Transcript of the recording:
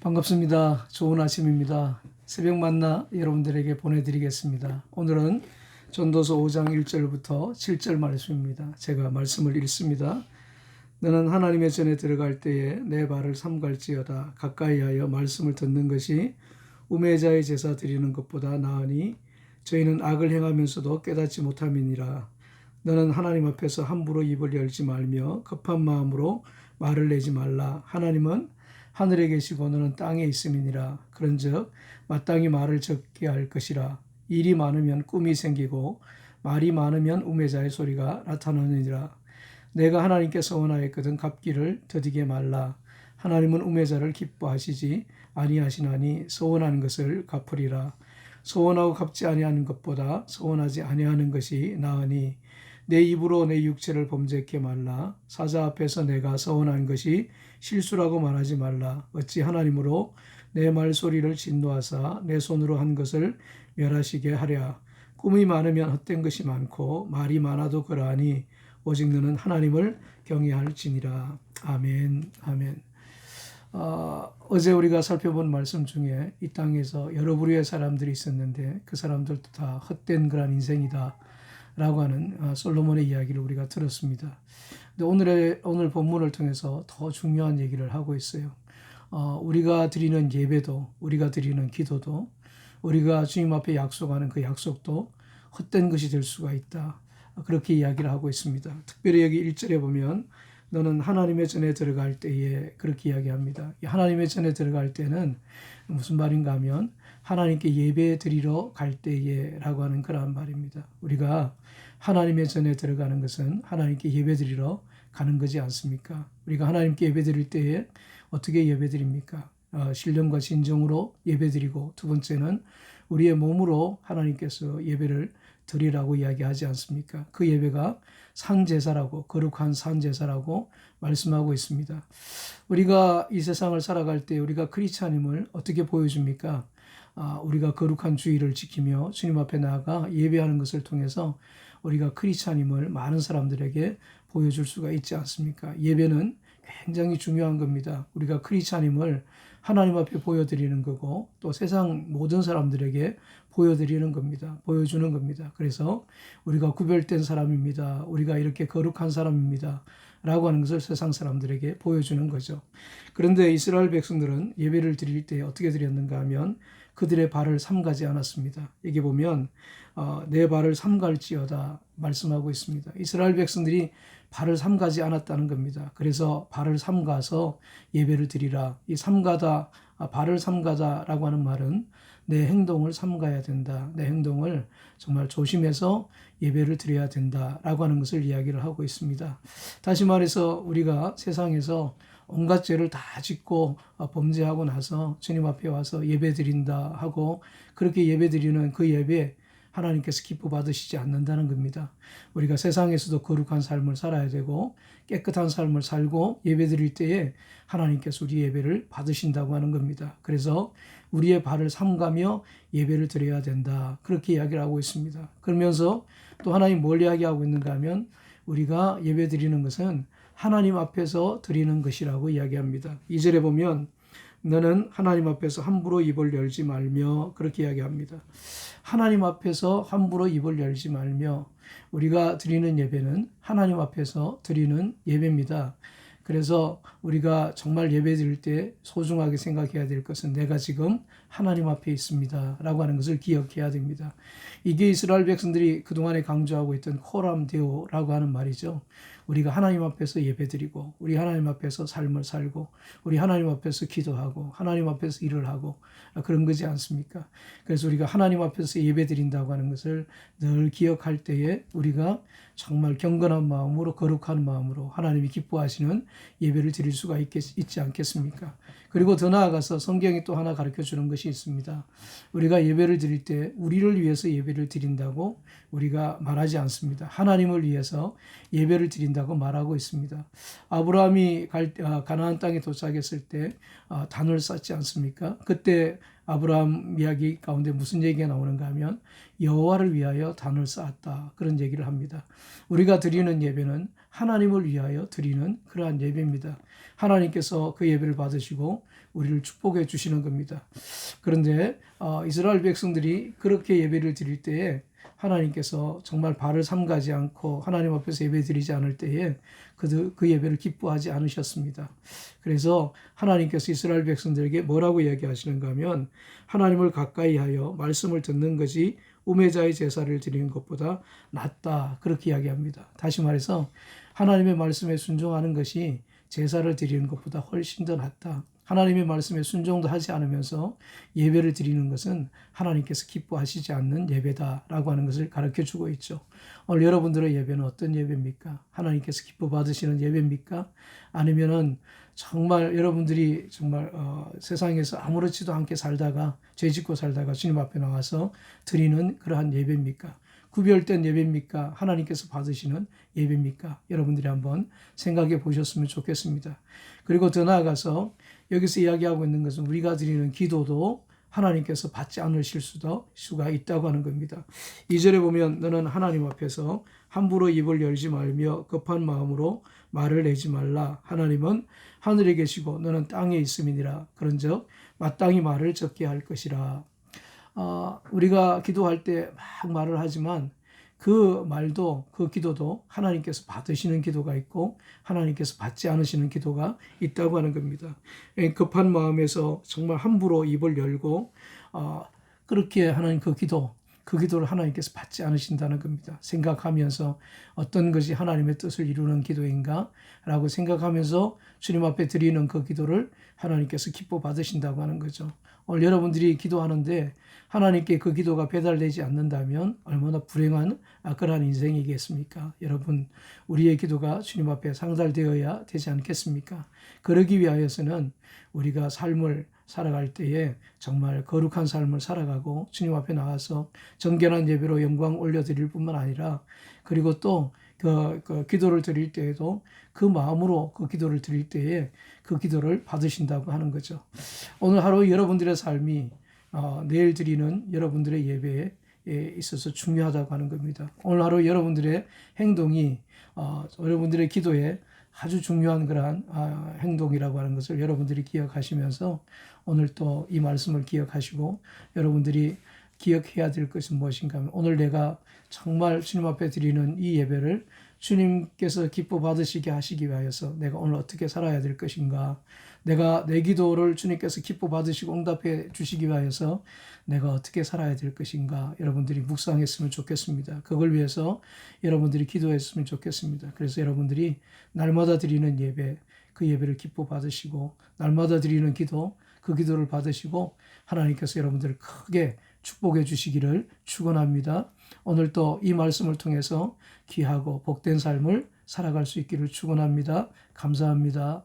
반갑습니다. 좋은 아침입니다. 새벽 만나 여러분들에게 보내드리겠습니다. 오늘은 전도서 5장 1절부터 7절 말씀입니다. 제가 말씀을 읽습니다. 너는 하나님의 전에 들어갈 때에 내 발을 삼갈지어다. 가까이하여 말씀을 듣는 것이 우매자의 제사 드리는 것보다 나으니 저희는 악을 행하면서도 깨닫지 못함이니라. 너는 하나님 앞에서 함부로 입을 열지 말며 급한 마음으로 말을 내지 말라. 하나님은 하늘에 계시고 너는 땅에 있음이니라. 그런즉 마땅히 말을 적게 할 것이라. 일이 많으면 꿈이 생기고 말이 많으면 우매자의 소리가 나타나느니라. 내가 하나님께 서원하였거든 갚기를 더디게 말라. 하나님은 우매자를 기뻐하시지 아니하시나니 서원하는 것을 갚으리라. 서원하고 갚지 아니하는 것보다 서원하지 아니하는 것이 나으니 내 입으로 내 육체를 범죄케 말라. 사자 앞에서 내가 서원한 것이 실수라고 말하지 말라. 어찌 하나님으로 내 말소리를 진노하사 내 손으로 한 것을 멸하시게 하랴. 꿈이 많으면 헛된 것이 많고 말이 많아도 그러하니 오직 너는 하나님을 경외할지니라. 아멘. 아멘. 어제 우리가 살펴본 말씀 중에 이 땅에서 여러 부류의 사람들이 있었는데 그 사람들도 다 헛된 그런 인생이다 라고 하는 솔로몬의 이야기를 우리가 들었습니다. 근데 오늘 본문을 통해서 더 중요한 얘기를 하고 있어요. 우리가 드리는 예배도, 우리가 드리는 기도도, 우리가 주님 앞에 약속하는 그 약속도 헛된 것이 될 수가 있다. 그렇게 이야기를 하고 있습니다. 특별히 여기 1절에 보면 너는 하나님의 전에 들어갈 때에 그렇게 이야기합니다. 하나님의 전에 들어갈 때는 무슨 말인가 하면 하나님께 예배 드리러 갈 때에 라고 하는 그러한 말입니다. 우리가 하나님의 전에 들어가는 것은 하나님께 예배 드리러 가는 거지 않습니까? 우리가 하나님께 예배 드릴 때에 어떻게 예배 드립니까? 신령과 진정으로 예배 드리고, 두 번째는 우리의 몸으로 하나님께서 예배를 드리라고 이야기하지 않습니까? 그 예배가 상제사라고, 거룩한 상제사라고 말씀하고 있습니다. 우리가 이 세상을 살아갈 때 우리가 크리스찬임을 어떻게 보여줍니까? 우리가 거룩한 주의를 지키며 주님 앞에 나아가 예배하는 것을 통해서 우리가 크리스찬임을 많은 사람들에게 보여줄 수가 있지 않습니까? 예배는 굉장히 중요한 겁니다. 우리가 크리스찬임을 하나님 앞에 보여드리는 거고 또 세상 모든 사람들에게 보여드리는 겁니다. 보여주는 겁니다. 그래서 우리가 구별된 사람입니다. 우리가 이렇게 거룩한 사람입니다. 라고 하는 것을 세상 사람들에게 보여주는 거죠. 그런데 이스라엘 백성들은 예배를 드릴 때 어떻게 드렸는가 하면 그들의 발을 삼가지 않았습니다. 여기 보면 내 발을 삼갈지어다 말씀하고 있습니다. 이스라엘 백성들이 발을 삼가지 않았다는 겁니다. 그래서 발을 삼가서 예배를 드리라. 이 삼가다, 발을 삼가다라고 하는 말은 내 행동을 삼가야 된다. 내 행동을 정말 조심해서 예배를 드려야 된다라고 하는 것을 이야기를 하고 있습니다. 다시 말해서 우리가 세상에서 온갖 죄를 다 짓고 범죄하고 나서 주님 앞에 와서 예배 드린다 하고 그렇게 예배 드리는 그 예배 하나님께서 기뻐 받으시지 않는다는 겁니다. 우리가 세상에서도 거룩한 삶을 살아야 되고 깨끗한 삶을 살고 예배 드릴 때에 하나님께서 우리 예배를 받으신다고 하는 겁니다. 그래서 우리의 발을 삼가며 예배를 드려야 된다. 그렇게 이야기를 하고 있습니다. 그러면서 또 하나님 뭘 이야기하고 있는가 하면 우리가 예배 드리는 것은 하나님 앞에서 드리는 것이라고 이야기합니다. 2절에 보면 너는 하나님 앞에서 함부로 입을 열지 말며 그렇게 이야기합니다. 하나님 앞에서 함부로 입을 열지 말며 우리가 드리는 예배는 하나님 앞에서 드리는 예배입니다. 그래서 우리가 정말 예배 드릴 때 소중하게 생각해야 될 것은 내가 지금 하나님 앞에 있습니다 라고 하는 것을 기억해야 됩니다. 이게 이스라엘 백성들이 그동안에 강조하고 있던 코람 데오라고 하는 말이죠. 우리가 하나님 앞에서 예배 드리고 우리 하나님 앞에서 삶을 살고 우리 하나님 앞에서 기도하고 하나님 앞에서 일을 하고 그런 거지 않습니까? 그래서 우리가 하나님 앞에서 예배 드린다고 하는 것을 늘 기억할 때에 우리가 정말 경건한 마음으로 거룩한 마음으로 하나님이 기뻐하시는 예배를 드릴 수가 있지 않겠습니까? 그리고 더 나아가서 성경이 또 하나 가르쳐주는 것이 있습니다. 우리가 예배를 드릴 때 우리를 위해서 예배를 드린다고 우리가 말하지 않습니다. 하나님을 위해서 예배를 드린다고 말하고 있습니다. 아브라함이 가나안 땅에 도착했을 때 단을 쌓지 않습니까? 그때 아브라함 이야기 가운데 무슨 얘기가 나오는가 하면 여호와를 위하여 단을 쌓았다. 그런 얘기를 합니다. 우리가 드리는 예배는 하나님을 위하여 드리는 그러한 예배입니다. 하나님께서 그 예배를 받으시고 우리를 축복해 주시는 겁니다. 그런데 이스라엘 백성들이 그렇게 예배를 드릴 때에 하나님께서 정말 발을 삼가지 않고 하나님 앞에서 예배 드리지 않을 때에 그 예배를 기뻐하지 않으셨습니다. 그래서 하나님께서 이스라엘 백성들에게 뭐라고 이야기하시는가 하면 하나님을 가까이 하여 말씀을 듣는 것이 우매자의 제사를 드리는 것보다 낫다, 그렇게 이야기합니다. 다시 말해서 하나님의 말씀에 순종하는 것이 제사를 드리는 것보다 훨씬 더 낫다. 하나님의 말씀에 순종도 하지 않으면서 예배를 드리는 것은 하나님께서 기뻐하시지 않는 예배다라고 하는 것을 가르쳐주고 있죠. 오늘 여러분들의 예배는 어떤 예배입니까? 하나님께서 기뻐 받으시는 예배입니까? 아니면은 정말 여러분들이 정말 세상에서 아무렇지도 않게 살다가 죄짓고 살다가 주님 앞에 나와서 드리는 그러한 예배입니까? 구별된 예배입니까? 하나님께서 받으시는 예배입니까? 여러분들이 한번 생각해 보셨으면 좋겠습니다. 그리고 더 나아가서 여기서 이야기하고 있는 것은 우리가 드리는 기도도 하나님께서 받지 않으실 수가 있다고 하는 겁니다. 2절에 보면 너는 하나님 앞에서 함부로 입을 열지 말며 급한 마음으로 말을 내지 말라. 하나님은 하늘에 계시고 너는 땅에 있음이니라. 그런즉 마땅히 말을 적게 할 것이라. 우리가 기도할 때 막 말을 하지만 그 말도 그 기도도 하나님께서 받으시는 기도가 있고 하나님께서 받지 않으시는 기도가 있다고 하는 겁니다. 급한 마음에서 정말 함부로 입을 열고 그렇게 하는 그 기도를 하나님께서 받지 않으신다는 겁니다. 생각하면서 어떤 것이 하나님의 뜻을 이루는 기도인가 라고 생각하면서 주님 앞에 드리는 그 기도를 하나님께서 기뻐 받으신다고 하는 거죠. 오늘 여러분들이 기도하는데 하나님께 그 기도가 배달되지 않는다면 얼마나 불행한 그러한 인생이겠습니까? 여러분, 우리의 기도가 주님 앞에 상달되어야 되지 않겠습니까? 그러기 위하여서는 우리가 삶을 살아갈 때에 정말 거룩한 삶을 살아가고 주님 앞에 나와서 정결한 예배로 영광 올려드릴 뿐만 아니라 그리고 또 그 기도를 드릴 때에도 그 마음으로 그 기도를 드릴 때에 그 기도를 받으신다고 하는 거죠. 오늘 하루 여러분들의 삶이 내일 드리는 여러분들의 예배에 있어서 중요하다고 하는 겁니다. 오늘 하루 여러분들의 행동이 여러분들의 기도에 아주 중요한 그러한 행동이라고 하는 것을 여러분들이 기억하시면서 오늘 또 이 말씀을 기억하시고 여러분들이 기억해야 될 것은 무엇인가 하면 오늘 내가 정말 주님 앞에 드리는 이 예배를 주님께서 기뻐 받으시게 하시기 위하여서 내가 오늘 어떻게 살아야 될 것인가, 내가 내 기도를 주님께서 기뻐 받으시고 응답해 주시기 위하여서 내가 어떻게 살아야 될 것인가 여러분들이 묵상했으면 좋겠습니다. 그걸 위해서 여러분들이 기도했으면 좋겠습니다. 그래서 여러분들이 날마다 드리는 예배, 그 예배를 기뻐 받으시고 날마다 드리는 기도, 그 기도를 받으시고 하나님께서 여러분들을 크게 축복해 주시기를 축원합니다. 오늘 또 이 말씀을 통해서 귀하고 복된 삶을 살아갈 수 있기를 축원합니다. 감사합니다.